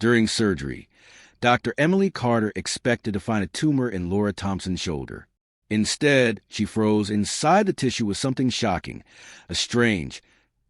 During surgery, Dr. Emily Carter expected to find a tumor in Laura Thompson's shoulder. Instead, she froze inside the tissue with something shocking, a strange,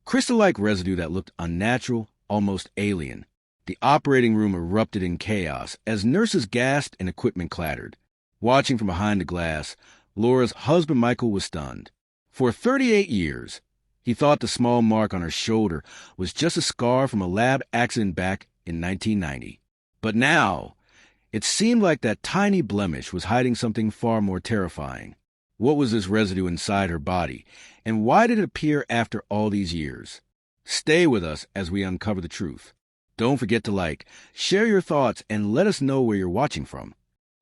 crystal-like residue that looked unnatural, almost alien. The operating room erupted in chaos as nurses gasped and equipment clattered. Watching from behind the glass, Laura's husband Michael was stunned. For 38 years, he thought the small mark on her shoulder was just a scar from a lab accident back in 1990. But now, it seemed like that tiny blemish was hiding something far more terrifying. What was this residue inside her body, and why did it appear after all these years? Stay with us as we uncover the truth. Don't forget to like, share your thoughts, and let us know where you're watching from.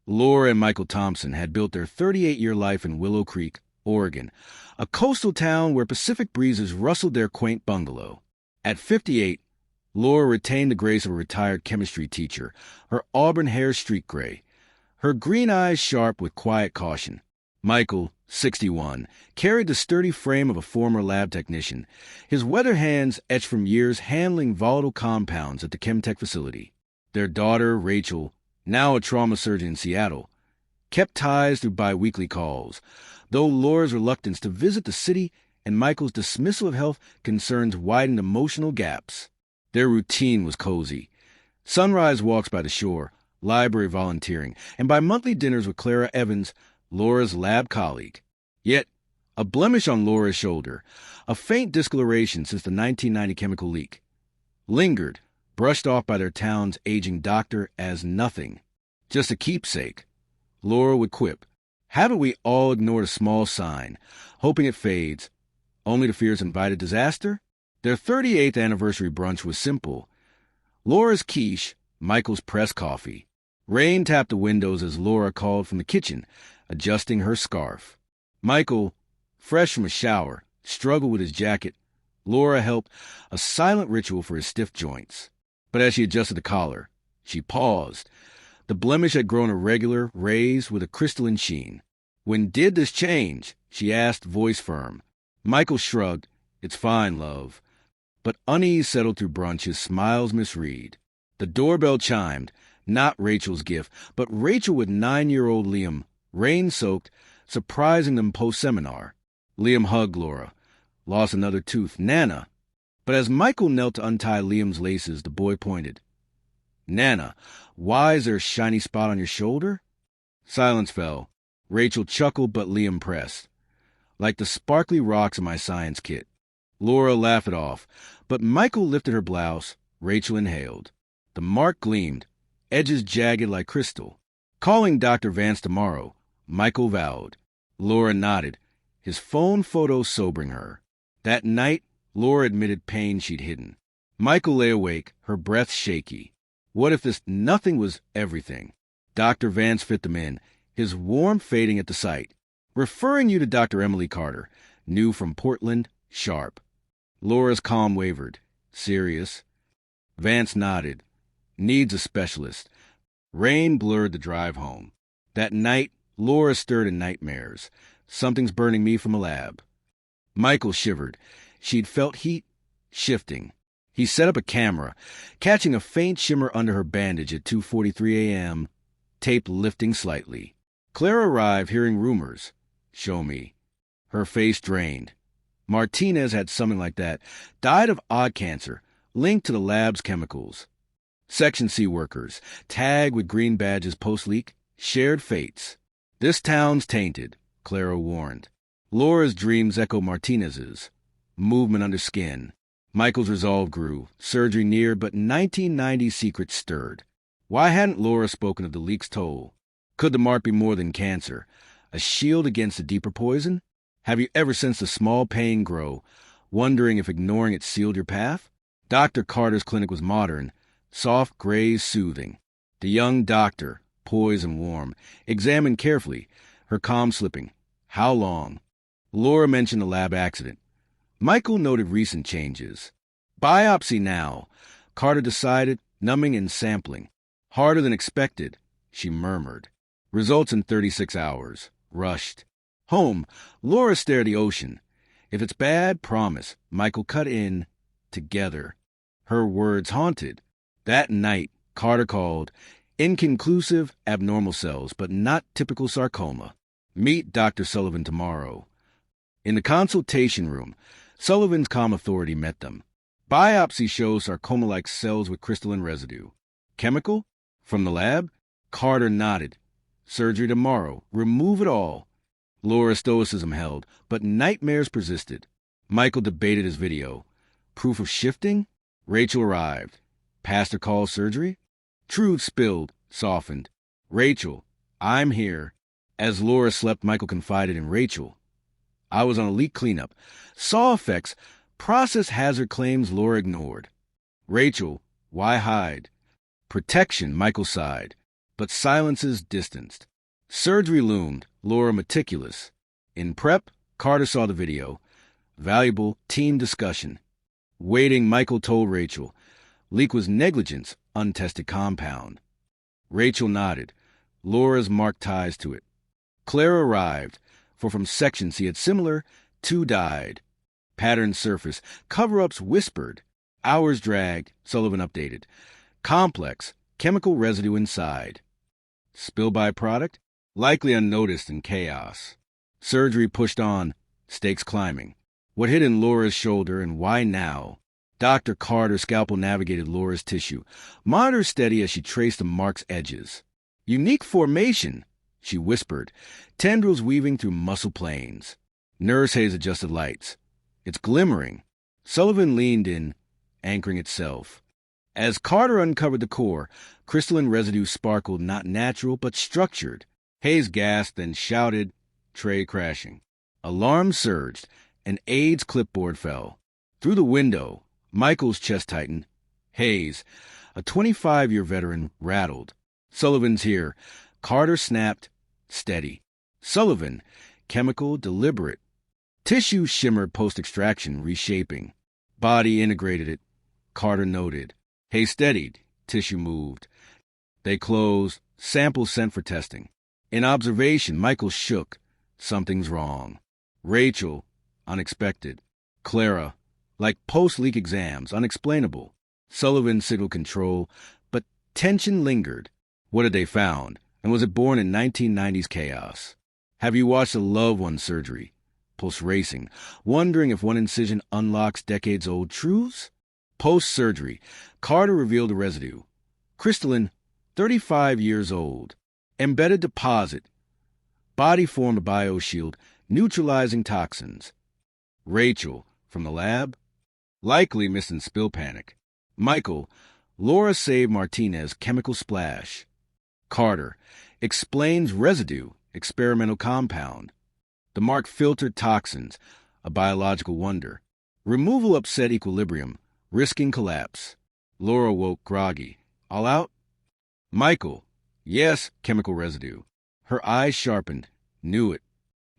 Laura and Michael Thompson had built their 38-year life in Willow Creek, Oregon, a coastal town where Pacific breezes rustled their quaint bungalow. At 58, Laura retained the grace of a retired chemistry teacher, her auburn hair streak gray, her green eyes sharp with quiet caution. Michael, 61, carried the sturdy frame of a former lab technician, his weathered hands etched from years handling volatile compounds at the Chemtech facility. Their daughter, Rachel, now a trauma surgeon in Seattle, kept ties through bi-weekly calls, though Laura's reluctance to visit the city and Michael's dismissal of health concerns widened emotional gaps. Their routine was cozy. Sunrise walks by the shore, library volunteering, and by monthly dinners with Clara Evans, Laura's lab colleague. Yet, a blemish on Laura's shoulder, a faint discoloration since the 1990 chemical leak, lingered, brushed off by their town's aging doctor as nothing, just a keepsake. Laura would quip, "Haven't we all ignored a small sign, hoping it fades, only to fear its invited disaster?" Their 38th anniversary brunch was simple. Laura's quiche, Michael's pressed coffee. Rain tapped the windows as Laura called from the kitchen, adjusting her scarf. Michael, fresh from a shower, struggled with his jacket. Laura helped, a silent ritual for his stiff joints. But as she adjusted the collar, she paused. The blemish had grown irregular, raised with a crystalline sheen. "When did this change?" she asked, voice firm. Michael shrugged. "It's fine, love." But unease settled through brunch, his smiles misread. The doorbell chimed, not Rachel's gift, but Rachel with 9-year-old Liam, rain-soaked, surprising them post-seminar. Liam hugged Laura. "Lost another tooth, Nana." But as Michael knelt to untie Liam's laces, the boy pointed. "Nana, why is there a shiny spot on your shoulder?" Silence fell. Rachel chuckled, but Liam pressed. "Like the sparkly rocks in my science kit." Laura laughed it off, but Michael lifted her blouse. Rachel inhaled. The mark gleamed, edges jagged like crystal. Calling Dr. Vance tomorrow, Michael vowed. Laura nodded, his phone photo sobering her. That night, Laura admitted pain she'd hidden. Michael lay awake, her breath shaky. What if this nothing was everything? Dr. Vance fit them in, his warmth fading at the sight. "Referring you to Dr. Emily Carter, new from Portland, sharp." Laura's calm wavered. "Serious?" Vance nodded. "Needs a specialist." Rain blurred the drive home. That night, Laura stirred in nightmares. "Something's burning me from a lab." Michael shivered. She'd felt heat shifting. He set up a camera, catching a faint shimmer under her bandage at 2:43 a.m., tape lifting slightly. Clara arrived, hearing rumors. "Show me." Her face drained. Martinez had something like that. Died of odd cancer, linked to the lab's chemicals. Section C workers, tagged with green badges post-leak, shared fates. "This town's tainted," Clara warned. Laura's dreams echoed Martinez's. Movement under skin. Michael's resolve grew. Surgery near, but 1990's secret stirred. Why hadn't Laura spoken of the leak's toll? Could the mark be more than cancer? A shield against a deeper poison? Have you ever sensed a small pain grow, wondering if ignoring it sealed your path? Dr. Carter's clinic was modern, soft grays soothing. The young doctor, poised and warm, examined carefully, her calm slipping. How long? Laura mentioned the lab accident. Michael noted recent changes. "Biopsy now," Carter decided, numbing and sampling. "Harder than expected," she murmured. "Results in 36 hours. Rushed." Home, Laura stared at the ocean. "If it's bad, promise." Michael cut in. "Together." Her words haunted. That night, Carter called inconclusive abnormal cells, but not typical sarcoma. Meet Dr. Sullivan tomorrow. In the consultation room, Sullivan's calm authority met them. Biopsy shows sarcoma-like cells with crystalline residue. Chemical? From the lab? Carter nodded. Surgery tomorrow. Remove it all. Laura's stoicism held, but nightmares persisted. Michael debated his video. Proof of shifting? Rachel arrived. Pastor calls surgery? Truth spilled, softened. Rachel, I'm here. As Laura slept, Michael confided in Rachel. I was on a leak cleanup. Saw effects. Process hazard claims Laura ignored. Rachel, why hide? Protection, Michael sighed. But silences distanced. Surgery loomed, Laura meticulous. In prep, Carter saw the video. Valuable team discussion. Waiting, Michael told Rachel. Leak was negligence, untested compound. Rachel nodded. Laura's marked ties to it. Clara arrived, for from sections he had similar, 2 died. Patterns surfaced. Cover-ups whispered. Hours dragged, Sullivan updated. Complex, chemical residue inside. Spill byproduct? Likely unnoticed in chaos. Surgery pushed on, stakes climbing. What hit in Laura's shoulder and why now? Dr. Carter's scalpel navigated Laura's tissue. Monitor steady as she traced the mark's edges. Unique formation, she whispered, tendrils weaving through muscle planes. Nurse Hayes adjusted lights. It's glimmering. Sullivan leaned in, anchoring itself. As Carter uncovered the core, crystalline residue sparkled, not natural, but structured. Hayes gasped, then shouted, tray crashing. Alarm surged. An aide's clipboard fell. Through the window, Michael's chest tightened. Hayes, a 25-year veteran, rattled. Sullivan's here. Carter snapped, steady. Sullivan, chemical, deliberate. Tissue shimmered post-extraction, reshaping. Body integrated it. Carter noted. Hayes steadied. Tissue moved. They closed. Samples sent for testing. In observation, Michael shook. Something's wrong. Rachel, unexpected. Clara, like post-leak exams, unexplainable. Sullivan signaled control, but tension lingered. What had they found? And was it born in 1990s chaos? Have you watched a loved one's surgery? Pulse racing, wondering if one incision unlocks decades-old truths? Post-surgery, Carter revealed the residue. Crystalline, 35 years old. Embedded deposit. Body formed a bioshield, neutralizing toxins. Rachel, from the lab? Likely missing spill panic. Michael, Laura saved Martinez, chemical splash. Carter, explains residue, experimental compound. The mark filtered toxins, a biological wonder. Removal upset equilibrium, risking collapse. Laura woke groggy. All out? Michael, yes, chemical residue. Her eyes sharpened. Knew it.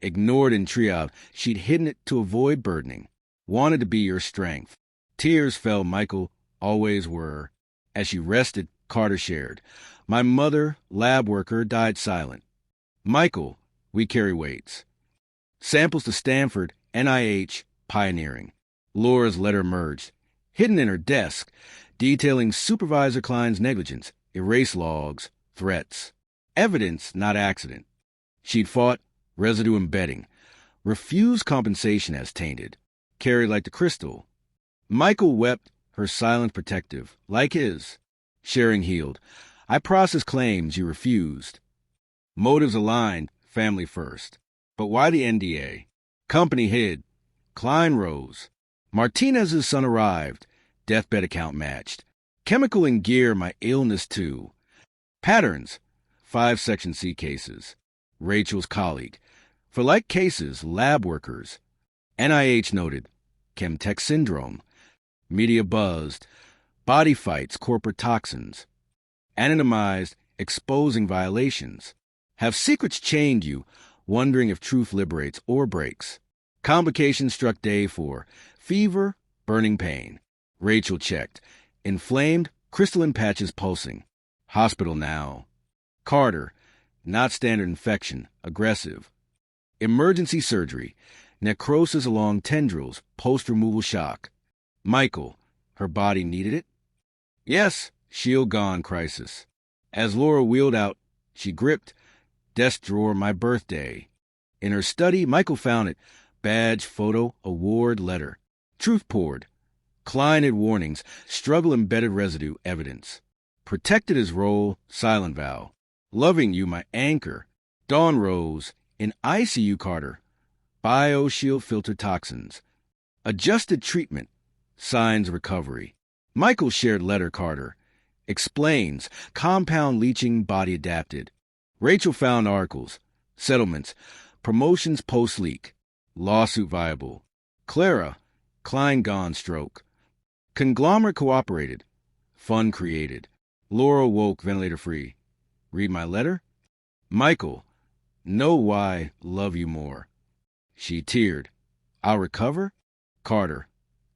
Ignored in triage. She'd hidden it to avoid burdening. Wanted to be your strength. Tears fell, Michael, always were. As she rested, Carter shared. My mother, lab worker, died silent. Michael, we carry weights. Samples to Stanford, NIH, pioneering. Laura's letter emerged. Hidden in her desk, detailing Supervisor Klein's negligence, erase logs, threats. Evidence, not accident. She'd fought, residue embedding. Refused compensation as tainted. Carried like the crystal. Michael wept, her silence protective, like his. Sharing healed. I processed claims you refused. Motives aligned, family first. But why the NDA? Company hid. Klein rose. Martinez's son arrived. Deathbed account matched. Chemical in gear, my illness too. Patterns. 5 Section C cases. Rachel's colleague. For like cases, lab workers. NIH noted. Chemtech syndrome. Media buzzed. Body fights, corporate toxins. Anonymized, exposing violations. Have secrets chained you, wondering if truth liberates or breaks. Complications struck day 4. Fever, burning pain. Rachel checked. Inflamed, crystalline patches pulsing. Hospital now. Carter, not standard infection, aggressive. Emergency surgery. Necrosis along tendrils, post-removal shock. Michael, her body needed it? Yes, shield gone crisis. As Laura wheeled out, she gripped desk drawer my birthday. In her study, Michael found it. Badge, photo, award, letter. Truth poured. Klein had warnings, struggle embedded residue, evidence. Protected his role, silent vow. Loving you, my anchor. Dawn rose. In ICU, Carter. BioShield filter toxins. Adjusted treatment. Signs recovery. Michael shared letter, Carter. Explains. Compound leaching, body adapted. Rachel found articles. Settlements. Promotions post-leak. Lawsuit viable. Clara. Klein gone stroke. Conglomerate cooperated. Fund created. Laura woke ventilator free. Read my letter? Michael. Know why love you more. She teared. I'll recover? Carter.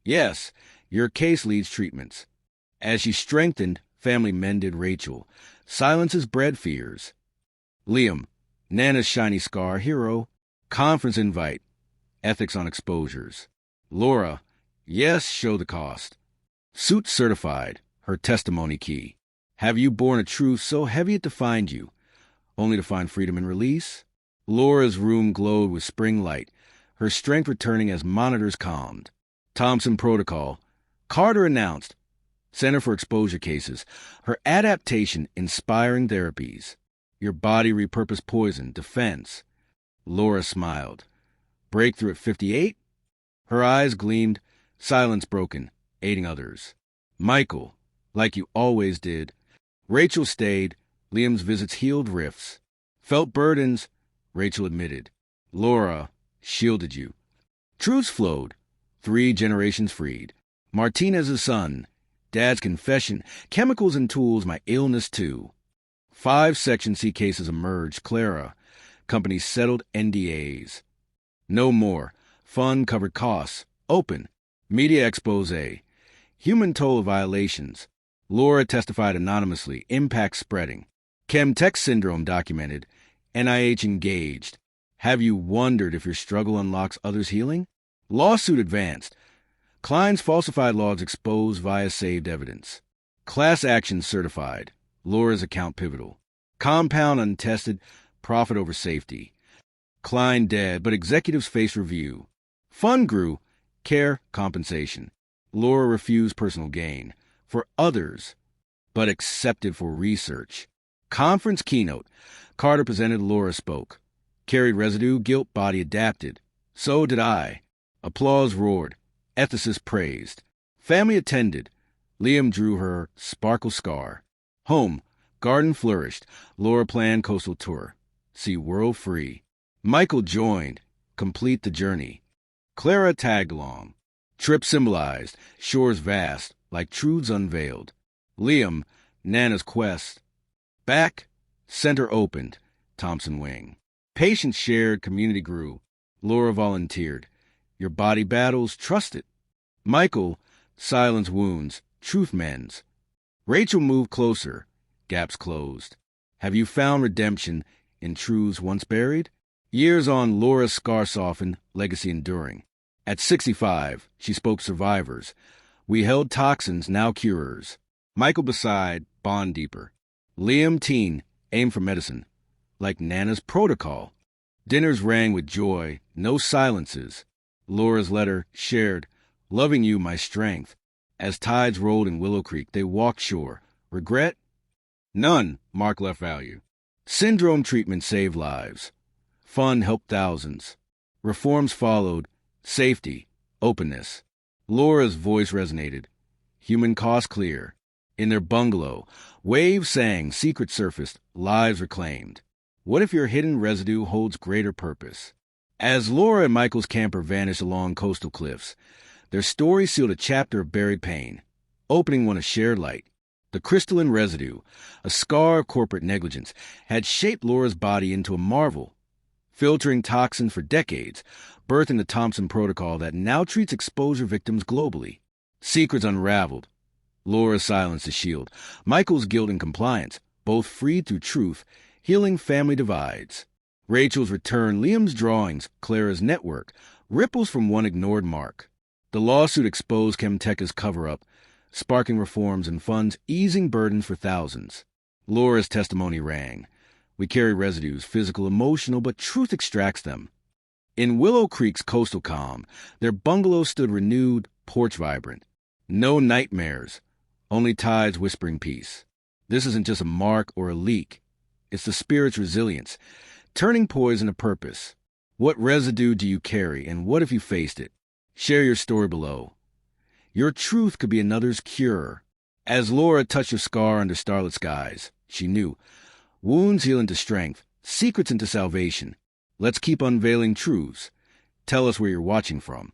Yes, your case leads treatments. As she strengthened, family mended Rachel. Silences bred fears. Liam. Nana's shiny scar, hero. Conference invite. Ethics on exposures. Laura. Yes, show the cost. Suit certified. Her testimony key. Have you borne a truth so heavy it defined you, only to find freedom and release? Laura's room glowed with spring light, her strength returning as monitors calmed. Thompson Protocol. Carter announced. Center for Exposure Cases. Her adaptation inspiring therapies. Your body repurposed poison. Defense. Laura smiled. Breakthrough at 58? Her eyes gleamed. Silence broken. Aiding others. Michael. Like you always did. Rachel stayed. Liam's visits healed rifts. Felt burdens. Rachel admitted. Laura shielded you. Truths flowed. 3 generations freed. Martinez's son. Dad's confession. Chemicals and tools, my illness too. 5 Section C cases emerged. Clara. Companies settled NDAs. No more. Fund covered costs. Open. Media expose. Human toll of violations. Laura testified anonymously. Impact spreading. Chemtech syndrome documented. NIH engaged. Have you wondered if your struggle unlocks others' healing? Lawsuit advanced. Klein's falsified logs exposed via saved evidence. Class action certified. Laura's account pivotal. Compound untested. Profit over safety. Klein dead, but executives face review. Fund grew. Care compensation. Laura refused personal gain. For others, but accepted for research. Conference keynote. Carter presented. Laura spoke. Carried residue, guilt, body adapted. So did I. Applause roared. Ethicists praised. Family attended. Liam drew her sparkle scar. Home. Garden flourished. Laura planned coastal tour. See world free. Michael joined. Complete the journey. Clara tagged along. Trip symbolized. Shores vast. Like truths unveiled. Liam. Nana's quest. Back. Center opened. Thompson wing. Patients shared. Community grew. Laura volunteered. Your body battles. Trust it. Michael. Silence wounds. Truth mends. Rachel moved closer. Gaps closed. Have you found redemption in truths once buried? Years on, Laura's scar softened. Legacy enduring. At 65, she spoke survivors. We held toxins, now curers. Michael beside, bond deeper. Liam teen, aim for medicine. Like Nana's protocol. Dinners rang with joy, no silences. Laura's letter shared, loving you, my strength. As tides rolled in Willow Creek, they walked shore. Regret? None, Mark left value. Syndrome treatment saved lives. Fund helped thousands. Reforms followed. Safety, openness. Laura's voice resonated. Human cost clear. In their bungalow, waves sang, secret surfaced, lives reclaimed. What if your hidden residue holds greater purpose? As Laura and Michael's camper vanished along coastal cliffs, their story sealed a chapter of buried pain, opening one of shared light. The crystalline residue, a scar of corporate negligence, had shaped Laura's body into a marvel, filtering toxins for decades, birthing the Thompson Protocol that now treats exposure victims globally. Secrets unraveled. Laura's silence a shield. Michael's guilt and compliance, both freed through truth, healing family divides. Rachel's return, Liam's drawings, Clara's network, ripples from one ignored mark. The lawsuit exposed Chemtecha's cover-up, sparking reforms and funds, easing burdens for thousands. Laura's testimony rang. We carry residues, physical, emotional, but truth extracts them. In Willow Creek's coastal calm, their bungalow stood renewed, porch vibrant. No nightmares, only tides whispering peace. This isn't just a mark or a leak. It's the spirit's resilience, turning poison to purpose. What residue do you carry, and what if you faced it? Share your story below. Your truth could be another's cure. As Laura touched her scar under starlit skies, she knew. Wounds heal into strength, secrets into salvation. Let's keep unveiling truths. Tell us where you're watching from.